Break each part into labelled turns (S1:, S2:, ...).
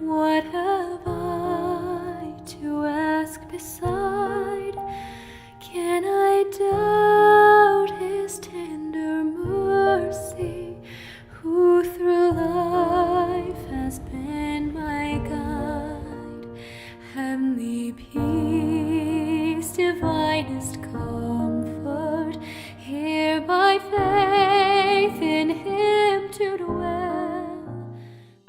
S1: What have I to ask beside? Can I doubt his tender mercy, who through life has been my guide? Heavenly peace, divinest comfort, here by faith in him to dwell.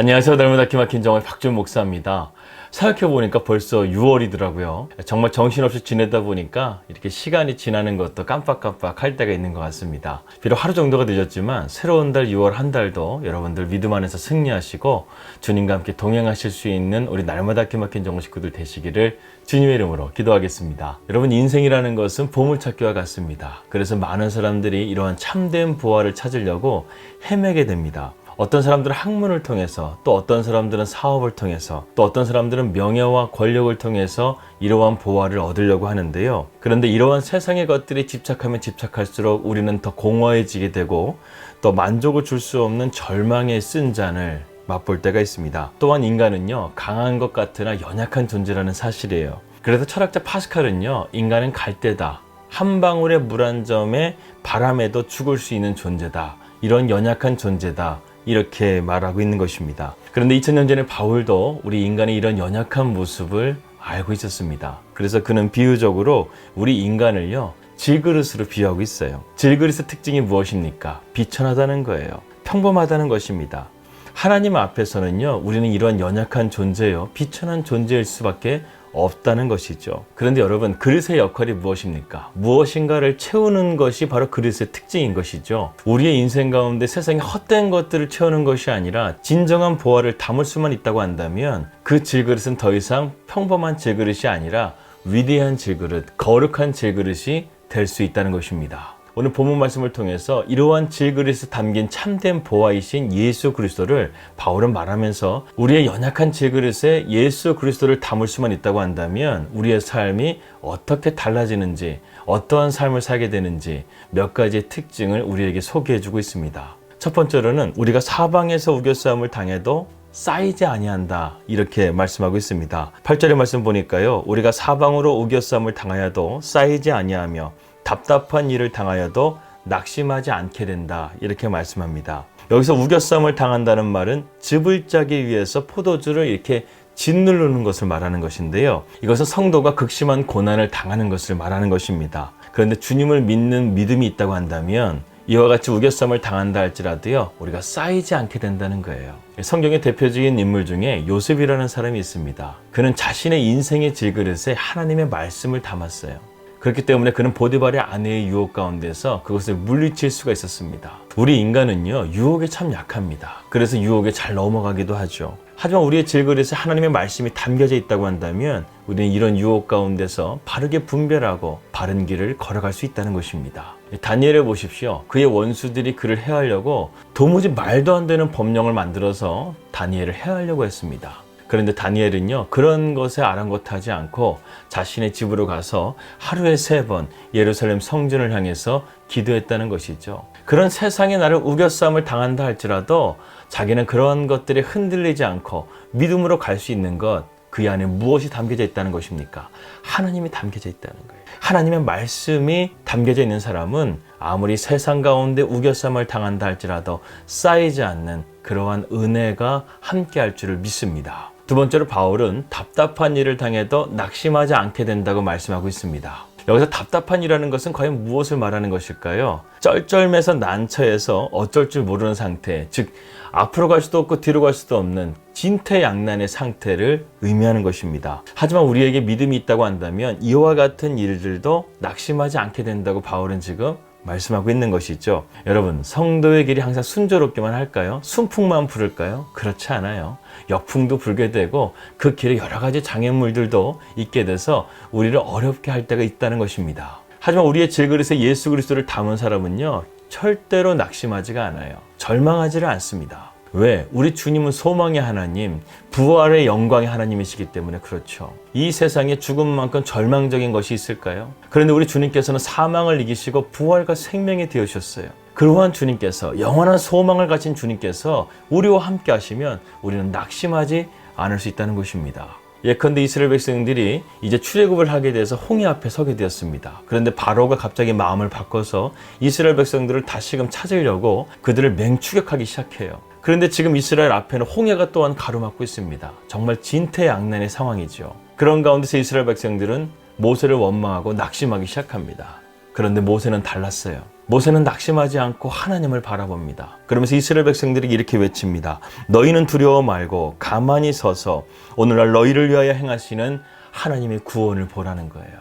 S2: 안녕하세요. 날마다 기막힌 정의 박준 목사입니다. 생각해보니까 벌써 6월이더라고요. 정말 정신없이 지내다 보니까 이렇게 시간이 지나는 것도 깜빡깜빡 할 때가 있는 것 같습니다. 비록 하루 정도가 늦었지만 새로운 달 6월 한 달도 여러분들 믿음 안에서 승리하시고 주님과 함께 동행하실 수 있는 우리 날마다 기막힌 정의 식구들 되시기를 주님의 이름으로 기도하겠습니다. 여러분, 인생이라는 것은 보물찾기와 같습니다. 그래서 많은 사람들이 이러한 참된 부활을 찾으려고 헤매게 됩니다. 어떤 사람들은 학문을 통해서, 또 어떤 사람들은 사업을 통해서, 또 어떤 사람들은 명예와 권력을 통해서 이러한 보화를 얻으려고 하는데요. 그런데 이러한 세상의 것들이 집착하면 집착할수록 우리는 더 공허해지게 되고 또 만족을 줄 수 없는 절망의 쓴 잔을 맛볼 때가 있습니다. 또한 인간은요, 강한 것 같으나 연약한 존재라는 사실이에요. 그래서 철학자 파스칼은요, 인간은 갈대다, 한 방울의 물 한 점의 바람에도 죽을 수 있는 존재다, 이런 연약한 존재다, 이렇게 말하고 있는 것입니다. 그런데 2000년 전에 바울도 우리 인간의 이런 연약한 모습을 알고 있었습니다. 그래서 그는 비유적으로 우리 인간을요, 질그릇으로 비유하고 있어요. 질그릇의 특징이 무엇입니까? 비천하다는 거예요. 평범하다는 것입니다. 하나님 앞에서는요, 우리는 이러한 연약한 존재요, 비천한 존재일 수밖에 없다는 것이죠. 그런데 여러분, 그릇의 역할이 무엇입니까? 무엇인가를 채우는 것이 바로 그릇의 특징인 것이죠. 우리의 인생 가운데 세상에 헛된 것들을 채우는 것이 아니라 진정한 보화를 담을 수만 있다고 한다면 그 질그릇은 더 이상 평범한 질그릇이 아니라 위대한 질그릇, 거룩한 질그릇이 될 수 있다는 것입니다. 오늘 본문 말씀을 통해서 이러한 질그릇에 담긴 참된 보화이신 예수 그리스도를 바울은 말하면서 우리의 연약한 질그릇에 예수 그리스도를 담을 수만 있다고 한다면 우리의 삶이 어떻게 달라지는지, 어떠한 삶을 살게 되는지 몇 가지의 특징을 우리에게 소개해주고 있습니다. 첫 번째로는 우리가 사방에서 우겨싸움을 당해도 쌓이지 아니한다, 이렇게 말씀하고 있습니다. 8절의 말씀 보니까요, 우리가 사방으로 우겨싸움을 당하여도 쌓이지 아니하며 답답한 일을 당하여도 낙심하지 않게 된다, 이렇게 말씀합니다. 여기서 우겨싸움을 당한다는 말은 즙을 짜기 위해서 포도주를 이렇게 짓누르는 것을 말하는 것인데요, 이것은 성도가 극심한 고난을 당하는 것을 말하는 것입니다. 그런데 주님을 믿는 믿음이 있다고 한다면 이와 같이 우겨싸움을 당한다 할지라도요, 우리가 쌓이지 않게 된다는 거예요. 성경의 대표적인 인물 중에 요셉이라는 사람이 있습니다. 그는 자신의 인생의 질그릇에 하나님의 말씀을 담았어요. 그렇기 때문에 그는 보디발의 아내의 유혹 가운데서 그것을 물리칠 수가 있었습니다. 우리 인간은요, 유혹에 참 약합니다. 그래서 유혹에 잘 넘어가기도 하죠. 하지만 우리의 질그릇에 하나님의 말씀이 담겨져 있다고 한다면 우리는 이런 유혹 가운데서 바르게 분별하고 바른 길을 걸어갈 수 있다는 것입니다. 다니엘을 보십시오. 그의 원수들이 그를 해하려고 도무지 말도 안 되는 법령을 만들어서 다니엘을 해하려고 했습니다. 그런데 다니엘은요, 그런 것에 아랑곳하지 않고 자신의 집으로 가서 하루에 3번 예루살렘 성전을 향해서 기도했다는 것이죠. 그런 세상에 나를 우겨싸움을 당한다 할지라도 자기는 그런 것들에 흔들리지 않고 믿음으로 갈 수 있는 것, 그 안에 무엇이 담겨져 있다는 것입니까? 하나님이 담겨져 있다는 거예요. 하나님의 말씀이 담겨져 있는 사람은 아무리 세상 가운데 우겨싸움을 당한다 할지라도 쌓이지 않는 그러한 은혜가 함께할 줄을 믿습니다. 두 번째로 바울은 답답한 일을 당해도 낙심하지 않게 된다고 말씀하고 있습니다. 여기서 답답한 일이라는 것은 과연 무엇을 말하는 것일까요? 쩔쩔매서 난처해서 어쩔 줄 모르는 상태, 즉 앞으로 갈 수도 없고 뒤로 갈 수도 없는 진퇴양난의 상태를 의미하는 것입니다. 하지만 우리에게 믿음이 있다고 한다면 이와 같은 일들도 낙심하지 않게 된다고 바울은 지금 말씀하고 있는 것이죠. 여러분, 성도의 길이 항상 순조롭게만 할까요? 순풍만 부를까요? 그렇지 않아요. 역풍도 불게 되고 그 길에 여러 가지 장애물들도 있게 돼서 우리를 어렵게 할 때가 있다는 것입니다. 하지만 우리의 질그릇에 예수 그리스도를 담은 사람은요, 절대로 낙심하지가 않아요. 절망하지를 않습니다. 왜? 우리 주님은 소망의 하나님, 부활의 영광의 하나님이시기 때문에 그렇죠. 이 세상에 죽음만큼 절망적인 것이 있을까요? 그런데 우리 주님께서는 사망을 이기시고 부활과 생명이 되어주셨어요. 그러한 주님께서, 영원한 소망을 가진 주님께서 우리와 함께 하시면 우리는 낙심하지 않을 수 있다는 것입니다. 예컨대 이스라엘 백성들이 이제 출애굽을 하게 돼서 홍해 앞에 서게 되었습니다. 그런데 바로가 갑자기 마음을 바꿔서 이스라엘 백성들을 다시금 찾으려고 그들을 맹추격하기 시작해요. 그런데 지금 이스라엘 앞에는 홍해가 또한 가로막고 있습니다. 정말 진퇴양난의 상황이죠. 그런 가운데서 이스라엘 백성들은 모세를 원망하고 낙심하기 시작합니다. 그런데 모세는 달랐어요. 모세는 낙심하지 않고 하나님을 바라봅니다. 그러면서 이스라엘 백성들이 이렇게 외칩니다. 너희는 두려워 말고 가만히 서서 오늘날 너희를 위하여 행하시는 하나님의 구원을 보라는 거예요.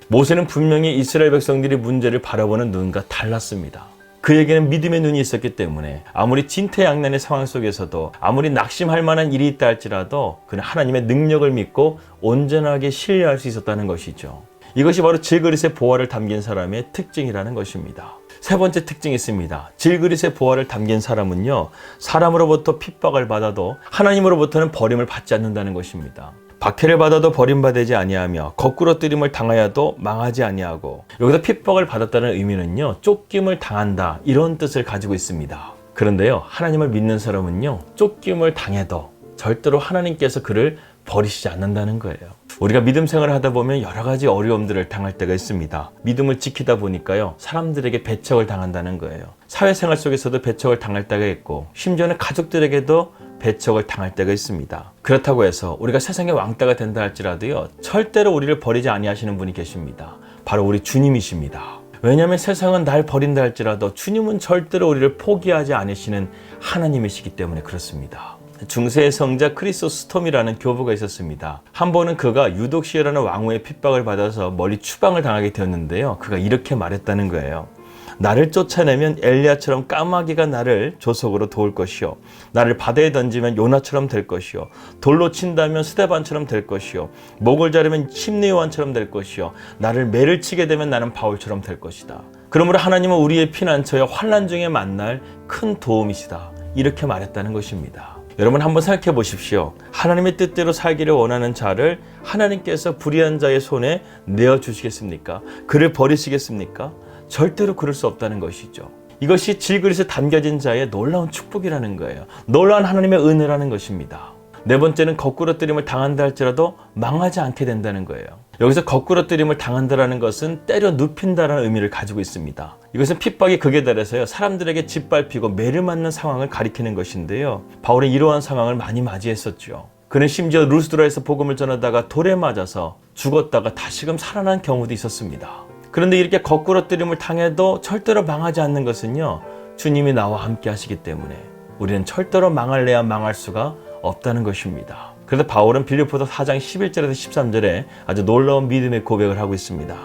S2: 모세는 분명히 이스라엘 백성들이 문제를 바라보는 눈과 달랐습니다. 그에게는 믿음의 눈이 있었기 때문에 아무리 진퇴양난의 상황 속에서도 아무리 낙심할 만한 일이 있다 할지라도 그는 하나님의 능력을 믿고 온전하게 신뢰할 수 있었다는 것이죠. 이것이 바로 질그릇의 보화를 담긴 사람의 특징이라는 것입니다. 세 번째 특징이 있습니다. 질그릇의 보화를 담긴 사람은요, 사람으로부터 핍박을 받아도 하나님으로부터는 버림을 받지 않는다는 것입니다. 박해를 받아도 버림받지 아니하며 거꾸로 뜨림을 당하여도 망하지 아니하고, 여기서 핍박을 받았다는 의미는요, 쫓김을 당한다, 이런 뜻을 가지고 있습니다. 그런데요, 하나님을 믿는 사람은요, 쫓김을 당해도 절대로 하나님께서 그를 버리시지 않는다는 거예요. 우리가 믿음 생활을 하다 보면 여러 가지 어려움들을 당할 때가 있습니다. 믿음을 지키다 보니까요, 사람들에게 배척을 당한다는 거예요. 사회생활 속에서도 배척을 당할 때가 있고, 심지어는 가족들에게도 배척을 당할 때가 있습니다. 그렇다고 해서 우리가 세상의 왕따가 된다 할지라도요, 절대로 우리를 버리지 아니하시는 분이 계십니다. 바로 우리 주님이십니다. 왜냐하면 세상은 날 버린다 할지라도 주님은 절대로 우리를 포기하지 않으시는 하나님이시기 때문에 그렇습니다. 중세의 성자 크리소스톰이라는 교부가 있었습니다. 한 번은 그가 유독시라는 왕후의 핍박을 받아서 멀리 추방을 당하게 되었는데요, 그가 이렇게 말했다는 거예요. 나를 쫓아내면 엘리야처럼 까마귀가 나를 조석으로 도울 것이요, 나를 바다에 던지면 요나처럼 될 것이요, 돌로 친다면 스데반처럼 될 것이요, 목을 자르면 심리요한처럼 될 것이요, 나를 매를 치게 되면 나는 바울처럼 될 것이다. 그러므로 하나님은 우리의 피난처여 환난 중에 만날 큰 도움이시다, 이렇게 말했다는 것입니다. 여러분 한번 생각해 보십시오. 하나님의 뜻대로 살기를 원하는 자를 하나님께서 불의한 자의 손에 내어주시겠습니까? 그를 버리시겠습니까? 절대로 그럴 수 없다는 것이죠. 이것이 질그릇에 담겨진 자의 놀라운 축복이라는 거예요. 놀라운 하나님의 은혜라는 것입니다. 네 번째는 거꾸로 뜨림을 당한다 할지라도 망하지 않게 된다는 거예요. 여기서 거꾸로 뜨림을 당한다라는 것은 때려 눕힌다라는 의미를 가지고 있습니다. 이것은 핍박이 극에 달해서요, 사람들에게 짓밟히고 매를 맞는 상황을 가리키는 것인데요, 바울은 이러한 상황을 많이 맞이했었죠. 그는 심지어 루스드라에서 복음을 전하다가 돌에 맞아서 죽었다가 다시금 살아난 경우도 있었습니다. 그런데 이렇게 거꾸로 뜨림을 당해도 절대로 망하지 않는 것은요, 주님이 나와 함께 하시기 때문에 우리는 절대로 망할래야 망할 수가 없다는 것입니다. 그래서 바울은 빌립보서 4장 11절에서 13절에 아주 놀라운 믿음의 고백을 하고 있습니다.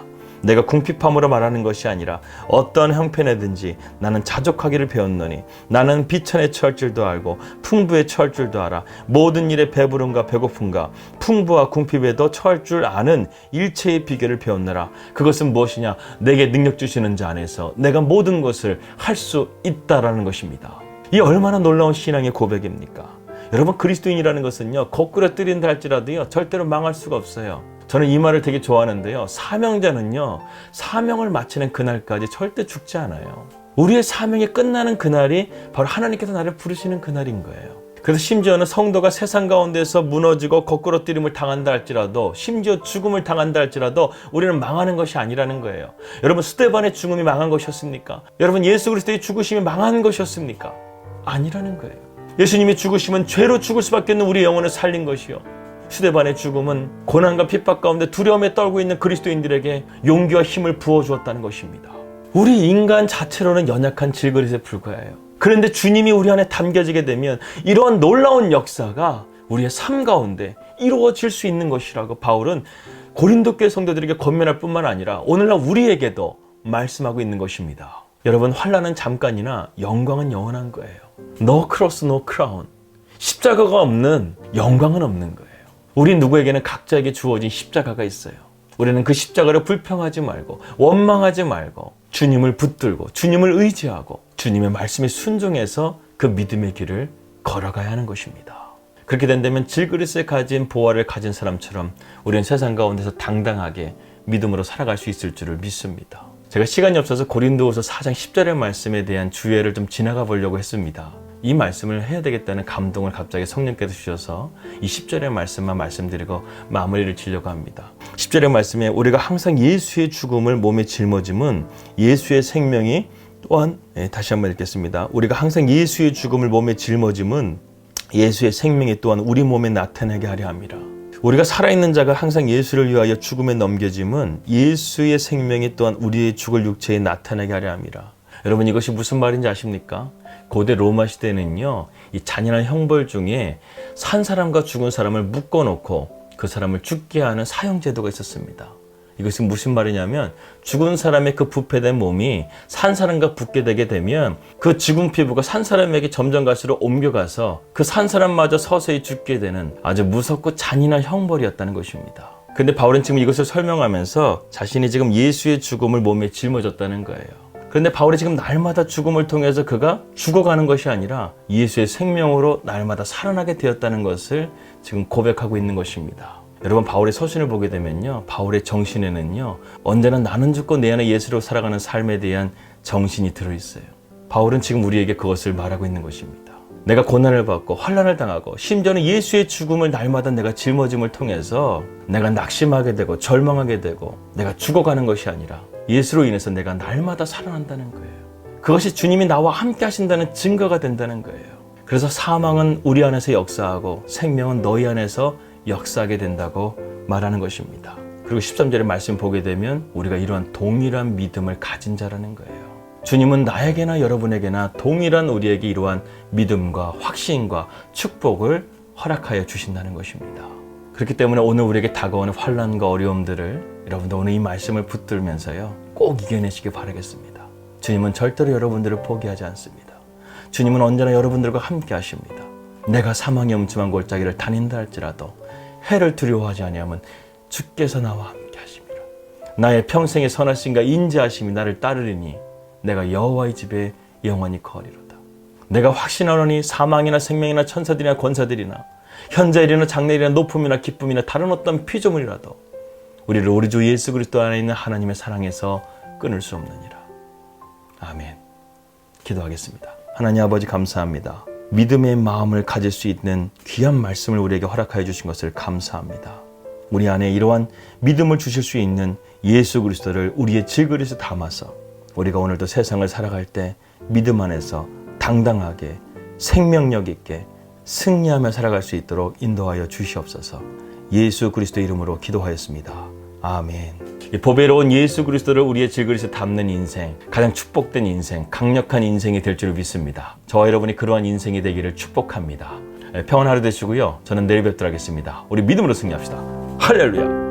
S2: 내가 궁핍함으로 말하는 것이 아니라 어떠한 형편에든지 나는 자족하기를 배웠노니 나는 비천에 처할 줄도 알고 풍부에 처할 줄도 알아. 모든 일에 배부름과 배고픔과 풍부와 궁핍에도 처할 줄 아는 일체의 비결을 배웠노라. 그것은 무엇이냐? 내게 능력 주시는 자 안에서 내가 모든 것을 할 수 있다라는 것입니다. 이 얼마나 놀라운 신앙의 고백입니까? 여러분, 그리스도인이라는 것은요, 거꾸로 뜨린다 할지라도요, 절대로 망할 수가 없어요. 저는 이 말을 되게 좋아하는데요, 사명자는요, 사명을 마치는 그날까지 절대 죽지 않아요. 우리의 사명이 끝나는 그날이 바로 하나님께서 나를 부르시는 그날인 거예요. 그래서 심지어는 성도가 세상 가운데서 무너지고 거꾸로 뜨림을 당한다 할지라도, 심지어 죽음을 당한다 할지라도 우리는 망하는 것이 아니라는 거예요. 여러분, 스데반의 죽음이 망한 것이었습니까? 여러분, 예수 그리스도의 죽으심이 망한 것이었습니까? 아니라는 거예요. 예수님이 죽으심은 죄로 죽을 수밖에 없는 우리 영혼을 살린 것이요, 스데반의 죽음은 고난과 핍박 가운데 두려움에 떨고 있는 그리스도인들에게 용기와 힘을 부어주었다는 것입니다. 우리 인간 자체로는 연약한 질그릇에 불과해요. 그런데 주님이 우리 안에 담겨지게 되면 이러한 놀라운 역사가 우리의 삶 가운데 이루어질 수 있는 것이라고 바울은 고린도 교회 성도들에게 권면할 뿐만 아니라 오늘날 우리에게도 말씀하고 있는 것입니다. 여러분, 환난은 잠깐이나 영광은 영원한 거예요. No cross, no crown. 십자가가 없는 영광은 없는 거예요. 우리 누구에게는 각자에게 주어진 십자가가 있어요. 우리는 그 십자가를 불평하지 말고 원망하지 말고 주님을 붙들고 주님을 의지하고 주님의 말씀에 순종해서 그 믿음의 길을 걸어가야 하는 것입니다. 그렇게 된다면 질그릇에 가진 보화를 가진 사람처럼 우리는 세상 가운데서 당당하게 믿음으로 살아갈 수 있을 줄을 믿습니다. 제가 시간이 없어서 고린도후서 4장 10절의 말씀에 대한 주예를 좀 지나가 보려고 했습니다. 이 말씀을 해야 되겠다는 감동을 갑자기 성령께서 주셔서 이 10절의 말씀만 말씀드리고 마무리를 지려고 합니다. 10절의 말씀에 우리가 항상 예수의 죽음을 몸에 짊어짐은 예수의 생명이 또한, 다시 한번 읽겠습니다. 우리가 항상 예수의 죽음을 몸에 짊어짐은 예수의 생명이 또한 우리 몸에 나타나게 하려 함이라. 우리가 살아있는 자가 항상 예수를 위하여 죽음에 넘겨짐은 예수의 생명이 또한 우리의 죽을 육체에 나타나게 하려 함이라. 여러분, 이것이 무슨 말인지 아십니까? 고대 로마 시대는요, 이 잔인한 형벌 중에 산 사람과 죽은 사람을 묶어놓고 그 사람을 죽게 하는 사형제도가 있었습니다. 이것은 무슨 말이냐면 죽은 사람의 그 부패된 몸이 산 사람과 붙게 되게 되면 그 죽은 피부가 산 사람에게 점점 갈수록 옮겨가서 그 산 사람마저 서서히 죽게 되는 아주 무섭고 잔인한 형벌이었다는 것입니다. 근데 바울은 지금 이것을 설명하면서 자신이 지금 예수의 죽음을 몸에 짊어졌다는 거예요. 그런데 바울이 지금 날마다 죽음을 통해서 그가 죽어가는 것이 아니라 예수의 생명으로 날마다 살아나게 되었다는 것을 지금 고백하고 있는 것입니다. 여러분, 바울의 서신을 보게 되면요, 바울의 정신에는요, 언제나 나는 죽고 내 안에 예수로 살아가는 삶에 대한 정신이 들어있어요. 바울은 지금 우리에게 그것을 말하고 있는 것입니다. 내가 고난을 받고 환난을 당하고 심지어는 예수의 죽음을 날마다 내가 짊어짐을 통해서 내가 낙심하게 되고 절망하게 되고 내가 죽어가는 것이 아니라 예수로 인해서 내가 날마다 살아난다는 거예요. 그것이 주님이 나와 함께 하신다는 증거가 된다는 거예요. 그래서 사망은 우리 안에서 역사하고 생명은 너희 안에서 역사하게 된다고 말하는 것입니다. 그리고 13절의 말씀 보게 되면 우리가 이러한 동일한 믿음을 가진 자라는 거예요. 주님은 나에게나 여러분에게나 동일한 우리에게 이러한 믿음과 확신과 축복을 허락하여 주신다는 것입니다. 그렇기 때문에 오늘 우리에게 다가오는 환난과 어려움들을 여러분들 오늘 이 말씀을 붙들면서요, 꼭 이겨내시길 바라겠습니다. 주님은 절대로 여러분들을 포기하지 않습니다. 주님은 언제나 여러분들과 함께 하십니다. 내가 사망의 음침한 골짜기를 다닌다 할지라도 해를 두려워하지 아니하면 주께서 나와 함께 하심이라. 나의 평생의 선하심과 인자하심이 나를 따르리니 내가 여호와의 집에 영원히 거하리로다. 내가 확신하노니 사망이나 생명이나 천사들이나 권사들이나 현자일이나 장래일이나 높음이나 기쁨이나 다른 어떤 피조물이라도 우리를 우리 주 예수 그리스도 안에 있는 하나님의 사랑에서 끊을 수 없느니라. 아멘. 기도하겠습니다. 하나님 아버지, 감사합니다. 믿음의 마음을 가질 수 있는 귀한 말씀을 우리에게 허락하여 주신 것을 감사합니다. 우리 안에 이러한 믿음을 주실 수 있는 예수 그리스도를 우리의 질그릇에 담아서 우리가 오늘도 세상을 살아갈 때 믿음 안에서 당당하게 생명력 있게 승리하며 살아갈 수 있도록 인도하여 주시옵소서. 예수 그리스도 이름으로 기도하였습니다. 아멘. 이 보배로운 예수 그리스도를 우리의 질그릇에 담는 인생, 가장 축복된 인생, 강력한 인생이 될 줄 믿습니다. 저와 여러분이 그러한 인생이 되기를 축복합니다. 평안 하루 되시고요. 저는 내일 뵙도록 하겠습니다. 우리 믿음으로 승리합시다. 할렐루야.